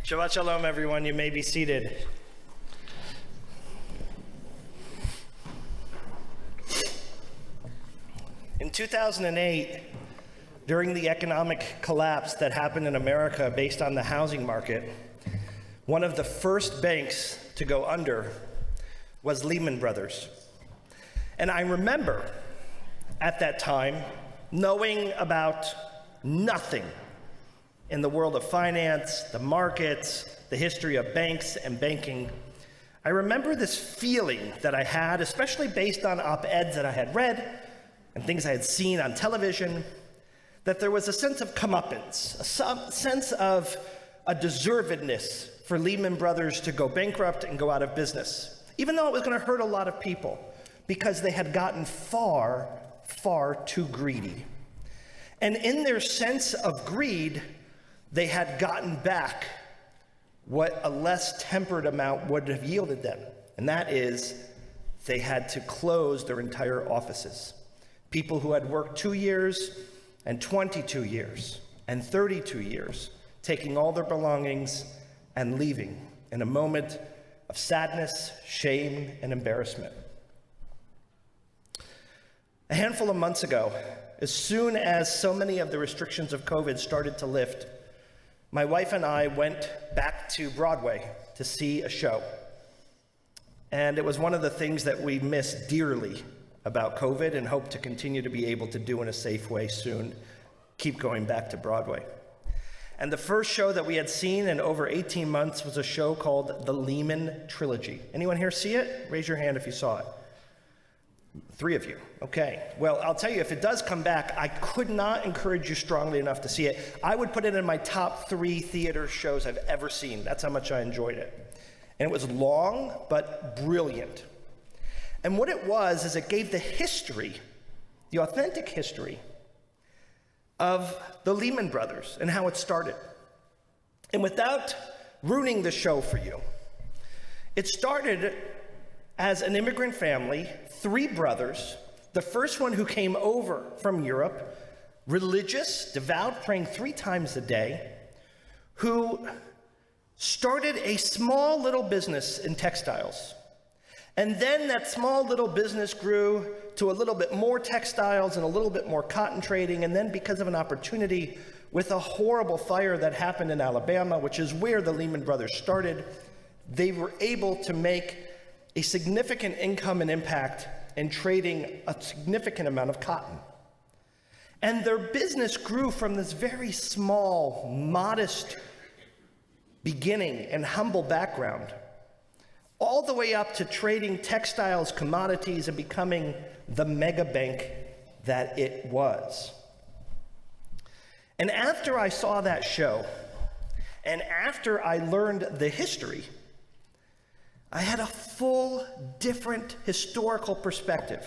Shabbat Shalom, everyone. You may be seated. In 2008, during the economic collapse that happened in America based on the housing market, one of the first banks to go under was Lehman Brothers. And I remember at that time knowing about nothing in the world of finance, the markets, the history of banks and banking. I remember this feeling that I had, especially based on op-eds that I had read and things I had seen on television, that there was a sense of comeuppance, a sense of a deservedness for Lehman Brothers to go bankrupt and go out of business, even though it was going to hurt a lot of people because they had gotten far, far too greedy. And in their sense of greed, they had gotten back what a less tempered amount would have yielded them. And that is, they had to close their entire offices. People who had worked 2 years and 22 years and 32 years, taking all their belongings and leaving in a moment of sadness, shame, and embarrassment. A handful of months ago, as soon as so many of the restrictions of COVID started to lift, my wife and I went back to Broadway to see a show. And it was one of the things that we missed dearly about COVID and hope to continue to be able to do in a safe way soon, keep going back to Broadway. And the first show that we had seen in over 18 months was a show called the Lehman Trilogy. Anyone here see it? Raise your hand if you saw it. 3 of you. Okay. Well, I'll tell you, if it does come back, I could not encourage you strongly enough to see it. I would put it in my top 3 theater shows I've ever seen. That's how much I enjoyed it. And it was long, but brilliant. And what it was is it gave the history, the authentic history of the Lehman Brothers and how it started. And without ruining the show for you, it started as an immigrant family, 3 brothers, the first one who came over from Europe, religious, devout, praying 3 times a day, who started a small little business in textiles. And then that small little business grew to a little bit more textiles and a little bit more cotton trading. And then because of an opportunity with a horrible fire that happened in Alabama, which is where the Lehman Brothers started, they were able to make a significant income and impact in trading a significant amount of cotton. And their business grew from this very small, modest beginning and humble background, all the way up to trading textiles, commodities, and becoming the mega bank that it was. And after I saw that show, and after I learned the history, I had a full, different historical perspective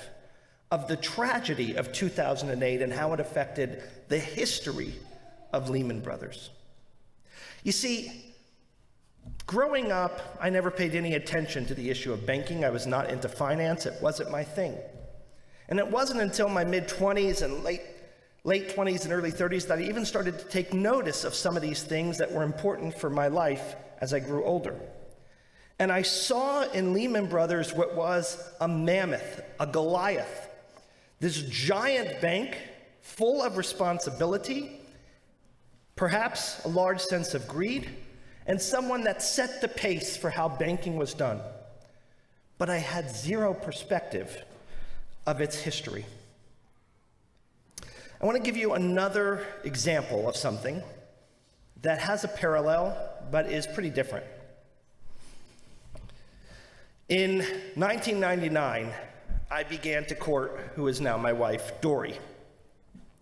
of the tragedy of 2008 and how it affected the history of Lehman Brothers. You see, growing up, I never paid any attention to the issue of banking. I was not into finance. It wasn't my thing. And it wasn't until my mid-20s and late 20s and early 30s that I even started to take notice of some of these things that were important for my life as I grew older. And I saw in Lehman Brothers what was a mammoth, a Goliath, this giant bank full of responsibility, perhaps a large sense of greed, and someone that set the pace for how banking was done. But I had zero perspective of its history. I want to give you another example of something that has a parallel, but is pretty different. In 1999, I began to court who is now my wife, Dory.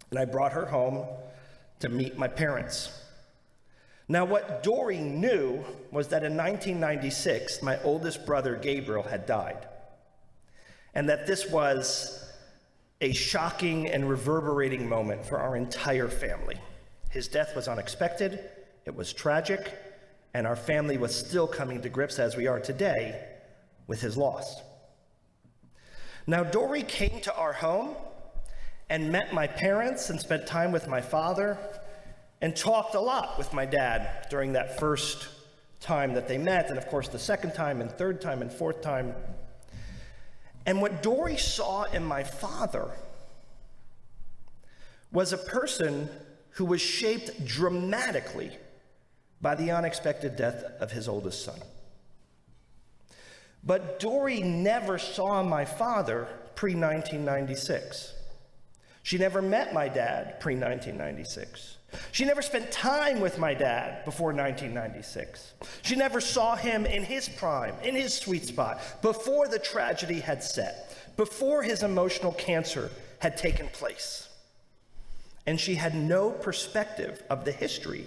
And I brought her home to meet my parents. Now, what Dory knew was that in 1996, my oldest brother, Gabriel, had died. And that this was a shocking and reverberating moment for our entire family. His death was unexpected, it was tragic, and our family was still coming to grips, as we are today, with his loss. Now, Dory came to our home and met my parents and spent time with my father and talked a lot with my dad during that first time that they met, and of course the second time and third time and fourth time. And what Dory saw in my father was a person who was shaped dramatically by the unexpected death of his oldest son. But Dory never saw my father pre-1996. She never met my dad pre-1996. She never spent time with my dad before 1996. She never saw him in his prime, in his sweet spot, before the tragedy had set, before his emotional cancer had taken place. And she had no perspective of the history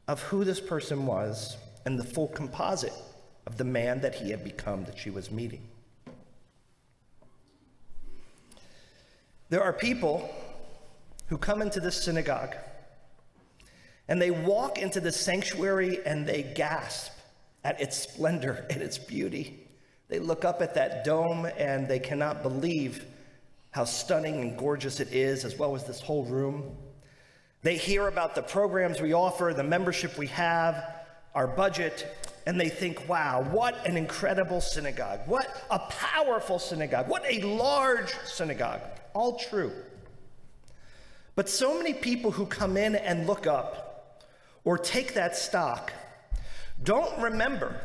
of who this person was and the full composite of the man that he had become that she was meeting. There are people who come into this synagogue and they walk into the sanctuary and they gasp at its splendor and its beauty. They look up at that dome and they cannot believe how stunning and gorgeous it is, as well as this whole room. They hear about the programs we offer, the membership we have, our budget, and they think, wow, what an incredible synagogue. What a powerful synagogue. What a large synagogue. All true. But so many people who come in and look up or take that stock don't remember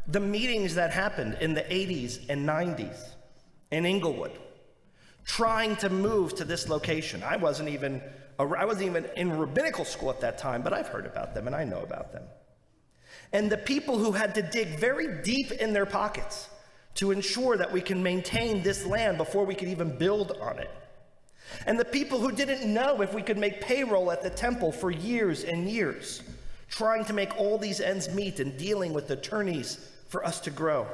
the meetings that happened in the 80s and 90s in Inglewood, trying to move to this location. I wasn't even in rabbinical school at that time, but I've heard about them and I know about them. And the people who had to dig very deep in their pockets to ensure that we can maintain this land before we could even build on it. And the people who didn't know if we could make payroll at the temple for years and years, trying to make all these ends meet and dealing with attorneys for us to grow.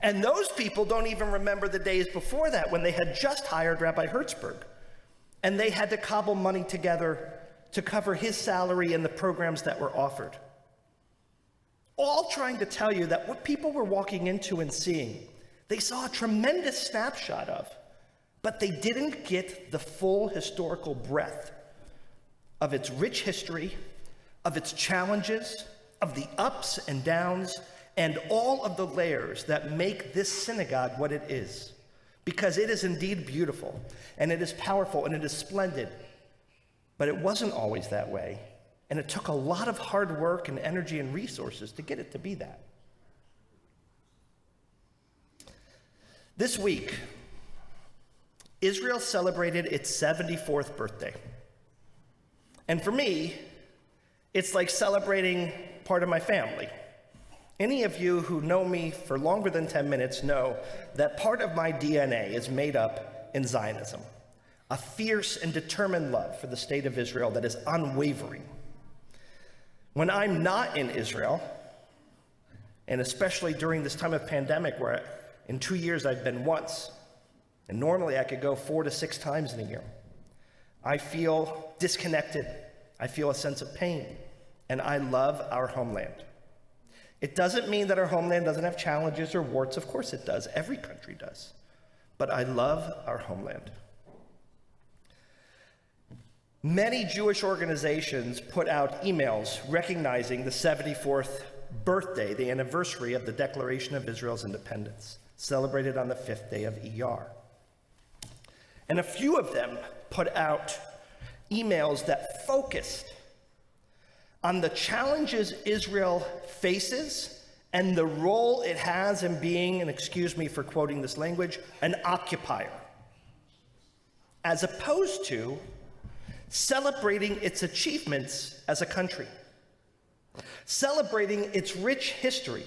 And those people don't even remember the days before that when they had just hired Rabbi Hertzberg, and they had to cobble money together to cover his salary and the programs that were offered. All trying to tell you that what people were walking into and seeing, they saw a tremendous snapshot of, but they didn't get the full historical breadth of its rich history, of its challenges, of the ups and downs, and all of the layers that make this synagogue what it is. Because it is indeed beautiful, and it is powerful, and it is splendid. But it wasn't always that way, and it took a lot of hard work and energy and resources to get it to be that. This week, Israel celebrated its 74th birthday. And for me, it's like celebrating part of my family. Any of you who know me for longer than 10 minutes know that part of my DNA is made up in Zionism, a fierce and determined love for the state of Israel that is unwavering. When I'm not in Israel, and especially during this time of pandemic where in 2 years I've been once, and normally I could go 4 to 6 times in a year, I feel disconnected, I feel a sense of pain, and I love our homeland. It doesn't mean that our homeland doesn't have challenges or warts. Of course it does. Every country does. But I love our homeland. Many Jewish organizations put out emails recognizing the 74th birthday, the anniversary of the Declaration of Israel's independence, celebrated on the 5th day of Iyar. And a few of them put out emails that focused on the challenges Israel faces and the role it has in being, and excuse me for quoting this language, an occupier, as opposed to celebrating its achievements as a country, celebrating its rich history,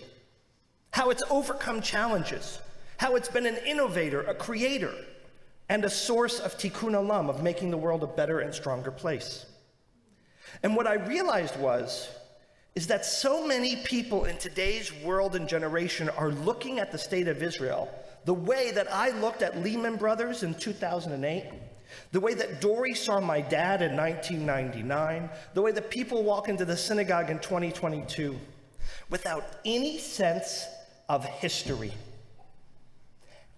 how it's overcome challenges, how it's been an innovator, a creator, and a source of tikkun olam, of making the world a better and stronger place. And what I realized is that so many people in today's world and generation are looking at the state of Israel the way that I looked at Lehman Brothers in 2008, the way that Dory saw my dad in 1999, the way that people walk into the synagogue in 2022, without any sense of history.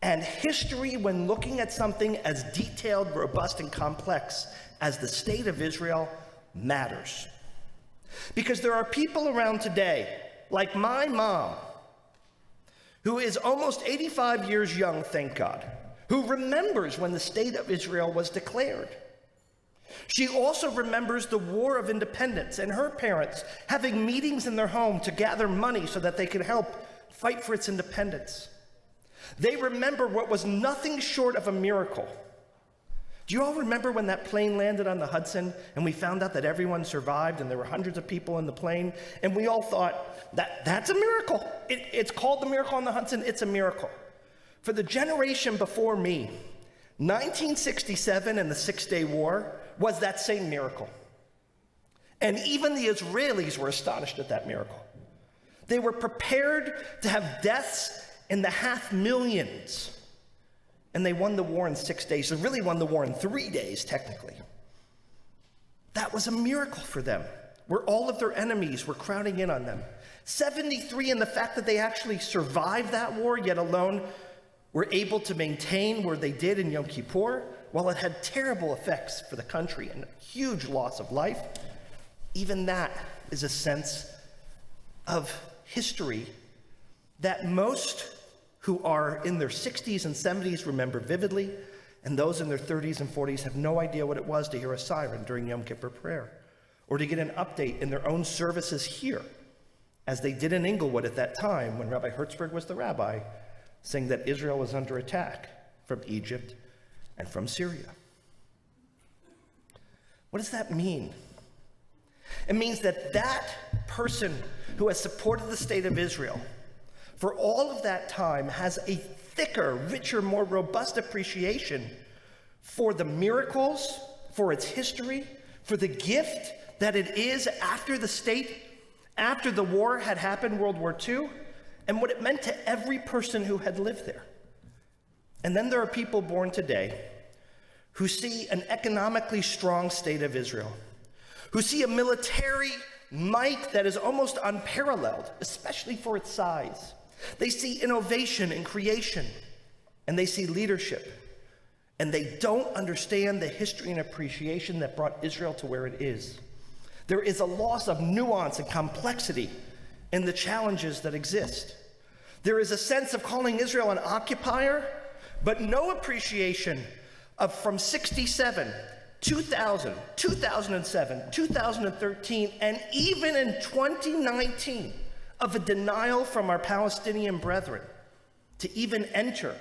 And history, when looking at something as detailed, robust, and complex as the state of Israel, matters. Because there are people around today like my mom, who is almost 85 years young, thank God, who remembers when the state of Israel was declared. She also remembers the War of Independence and her parents having meetings in their home to gather money so that they could help fight for its independence. They remember what was nothing short of a miracle. Do you all remember when that plane landed on the Hudson and we found out that everyone survived and there were hundreds of people in the plane, and we all thought, that's a miracle. It's called the miracle on the Hudson. It's a miracle. For the generation before me, 1967 and the Six-Day War was that same miracle. And even the Israelis were astonished at that miracle. They were prepared to have deaths in the half millions. And they won the war in 6 days. They really won the war in 3 days, technically. That was a miracle for them, where all of their enemies were crowding in on them. 73, and the fact that they actually survived that war, yet alone were able to maintain where they did in Yom Kippur, while it had terrible effects for the country and huge loss of life. Even that is a sense of history that most who are in their 60s and 70s remember vividly, and those in their 30s and 40s have no idea what it was to hear a siren during Yom Kippur prayer, or to get an update in their own services here, as they did in Inglewood at that time when Rabbi Hertzberg was the rabbi, saying that Israel was under attack from Egypt and from Syria. What does that mean? It means that that person who has supported the state of Israel for all of that time has a thicker, richer, more robust appreciation for the miracles, for its history, for the gift that it is after the state, after the war had happened, World War II, and what it meant to every person who had lived there. And then there are people born today who see an economically strong state of Israel, who see a military might that is almost unparalleled, especially for its size. They see innovation and creation, and they see leadership, and they don't understand the history and appreciation that brought Israel to where it is. There is a loss of nuance and complexity in the challenges that exist. There is a sense of calling Israel an occupier, but no appreciation of from 67, 2000, 2007, 2013, and even in 2019, of a denial from our Palestinian brethren to even enter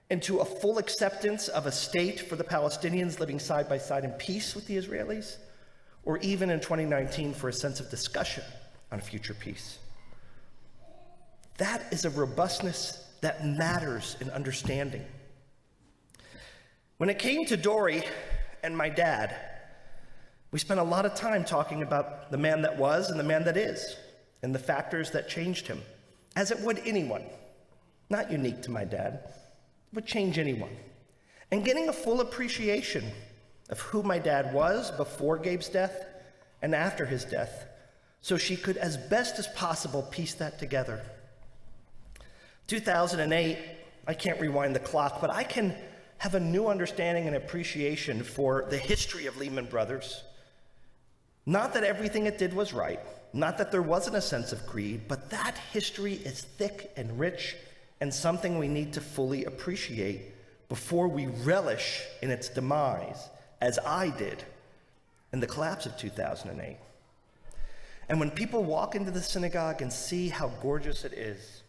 into a full acceptance of a state for the Palestinians living side by side in peace with the Israelis, or even in 2019 for a sense of discussion on future peace. That is a robustness that matters in understanding. When it came to Dory and my dad, we spent a lot of time talking about the man that was and the man that is, and the factors that changed him, as it would anyone, not unique to my dad, would change anyone. And getting a full appreciation of who my dad was before Gabe's death and after his death, so she could, as best as possible, piece that together. 2008, I can't rewind the clock, but I can have a new understanding and appreciation for the history of Lehman Brothers. Not that everything it did was right, not that there wasn't a sense of greed, but that history is thick and rich and something we need to fully appreciate before we relish in its demise, as I did in the collapse of 2008. And when people walk into the synagogue and see how gorgeous it is,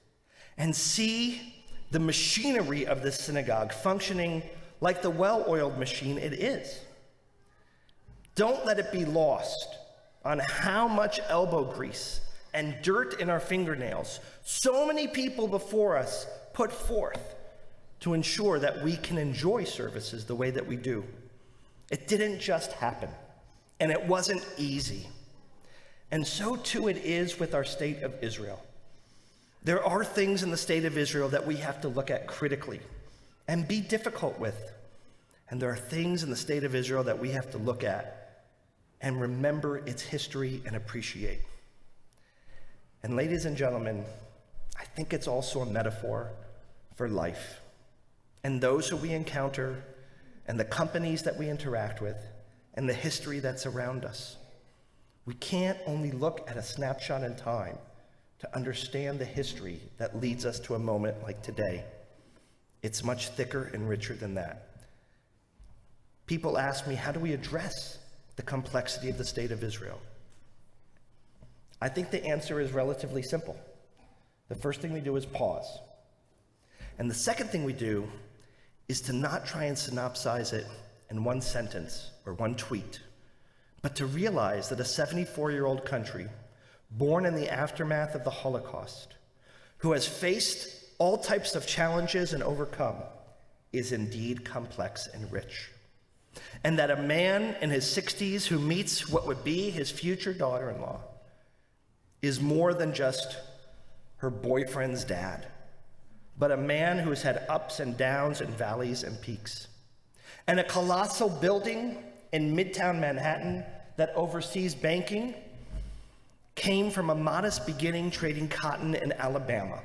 and see the machinery of this synagogue functioning like the well-oiled machine it is, don't let it be lost on how much elbow grease and dirt in our fingernails so many people before us put forth to ensure that we can enjoy services the way that we do. It didn't just happen, and it wasn't easy. And so too it is with our state of Israel. There are things in the state of Israel that we have to look at critically and be difficult with. And there are things in the state of Israel that we have to look at and remember its history and appreciate. And ladies and gentlemen, I think it's also a metaphor for life and those who we encounter and the companies that we interact with and the history that's around us. We can't only look at a snapshot in time to understand the history that leads us to a moment like today. It's much thicker and richer than that. People ask me, how do we address the complexity of the state of Israel? I think the answer is relatively simple. The first thing we do is pause. And the second thing we do is to not try and synopsize it in one sentence or one tweet, but to realize that a 74-year-old country born in the aftermath of the Holocaust, who has faced all types of challenges and overcome, is indeed complex and rich. And that a man in his 60s who meets what would be his future daughter-in-law is more than just her boyfriend's dad, but a man who has had ups and downs and valleys and peaks. And a colossal building in Midtown Manhattan that oversees banking came from a modest beginning trading cotton in Alabama.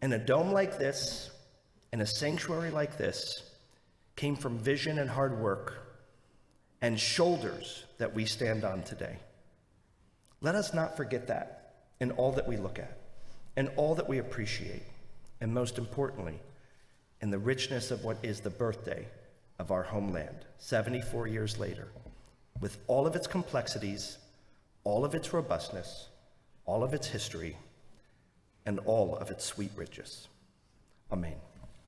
And a dome like this, and a sanctuary like this, came from vision and hard work and shoulders that we stand on today. Let us not forget that in all that we look at, and all that we appreciate, and most importantly, in the richness of what is the birthday of our homeland, 74 years later, with all of its complexities, all of its robustness, all of its history, and all of its sweet riches. Amen.